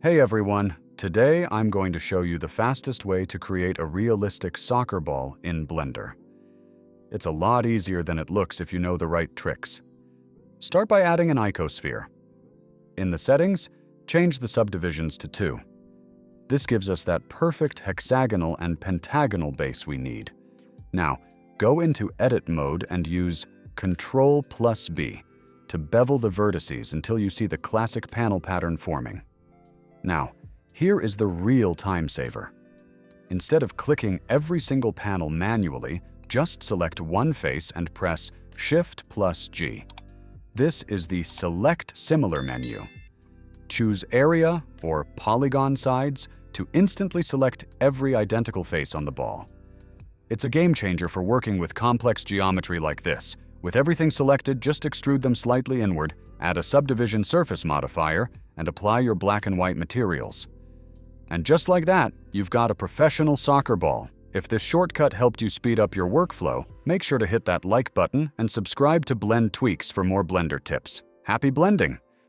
Hey everyone, today I'm going to show you the fastest way to create a realistic soccer ball in Blender. It's a lot easier than it looks if you know the right tricks. Start by adding an Ico Sphere. In the settings, change the subdivisions to 2. This gives us that perfect hexagonal and pentagonal base we need. Now, go into Edit mode and use Ctrl B to bevel the vertices until you see the classic panel pattern forming. Now, here is the real time saver. Instead of clicking every single panel manually, just select one face and press Shift+G. This is the Select Similar menu. Choose Area or Polygon Sides to instantly select every identical face on the ball. It's a game changer for working with complex geometry like this. With everything selected, just extrude them slightly inward, add a subdivision surface modifier, and apply your black and white materials. And just like that, you've got a professional soccer ball. If this shortcut helped you speed up your workflow, make sure to hit that like button and subscribe to Blend Tweaks for more Blender tips. Happy blending!